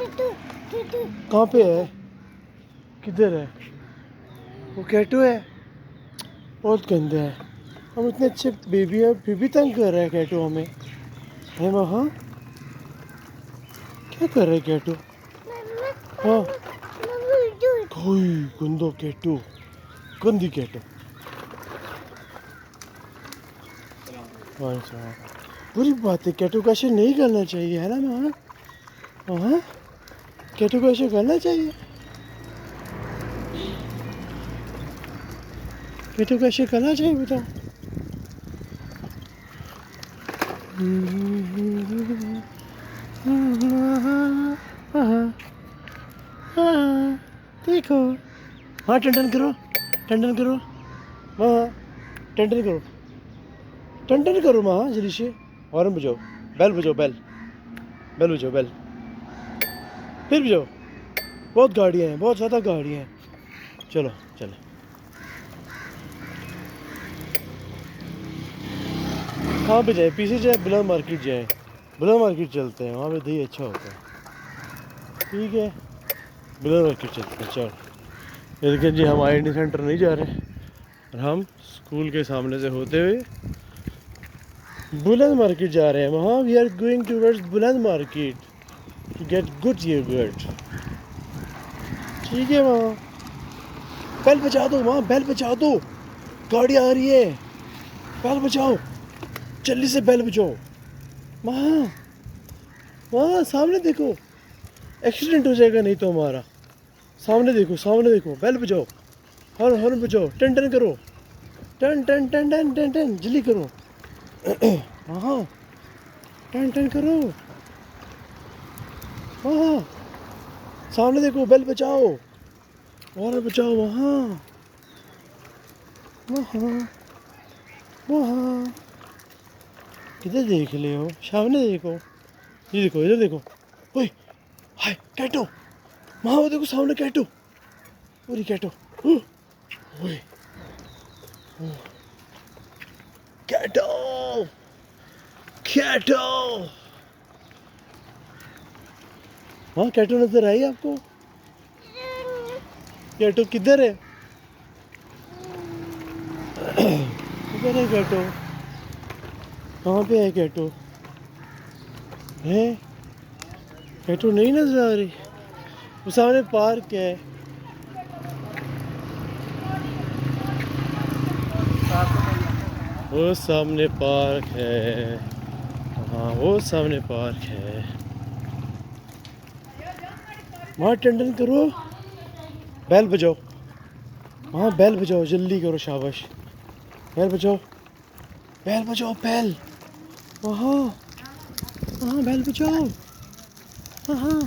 कहाँ पे है? किधर है? वो कैटू है, बहुत गंदा है। हम इतने अच्छे बेबी है, फिर भी तंग कर रहा है कैटू हमें। है वहाँ क्या कर रहा है कैटू? हाँ, कोई गंदो कैटू, गंदी कैटू। अच्छा, बुरी बात है, कैटू का ऐसे नहीं करना चाहिए, है ना माँ? हाँ, कैटू को ऐसे करना चाहिए, कैटू को ऐसे करना चाहिए, बताओ। देखो, हाँ टन करो, टन करो माँ, टन करो, टन करो माँ, जल्दी से। हॉर्न बजाओ, बेल बजाओ, बेल बेल बजाओ, बेल फिर बजाओ। बहुत गाड़ियाँ हैं, बहुत ज़्यादा गाड़ियाँ हैं। चलो चलो, कहाँ पे जाए? पीछे जाए, बिला मार्केट जाए, बिला मार्केट चलते हैं, वहाँ पे दही अच्छा होता है। ठीक है, बिला मार्केट चलते हैं, चलो। ये देखिए जी, हम आई सेंटर नहीं जा रहे, और हम स्कूल के सामने से होते हुए बुलंद मार्केट जा रहे हैं। वहाँ we are going towards Buland market to get good yoghurt. ठीक है वहाँ, बेल बजा दो वहाँ, बेल बजा दो, गाड़ी आ रही है, बेल बजाओ, जल्दी से बेल बजाओ। वहाँ वहाँ सामने देखो, एक्सीडेंट हो जाएगा नहीं तो हमारा। सामने देखो, सामने देखो, बेल बजाओ, हॉर्न हॉर्न बजाओ, टन टन करो, टन टन टन टन टन टन, जल्दी करो। हाँ, टन टन करो, हाँ सामने देखो, बेल बजाओ, हॉर्न बजाओ, वहाँ वहाँ वहाँ। किधर देख ले हो? सामने देखो, ये देखो, इधर देखो। ओए, हाय कैटो, वहाँ वो देखो सामने कैटो, पूरी कैटो। ओए, कैटो, कैटो। हाँ, कैटो नजर आई आपको? कैटो किधर है? किधर है कैटो? कहाँ पे है कैटो? है कैटो नहीं नजर आ रही? वो सामने पार्क है, वो सामने पार्क है। हाँ, वो सामने पार्क है। वहाँ टंडन करो, बेल बजाओ, हाँ बेल बजाओ, जल्दी करो, शाबाश, बेल बजाओ, बेल बजाओ, बेल, वहाँ वहाँ बेल बजाओ, हाँ हाँ।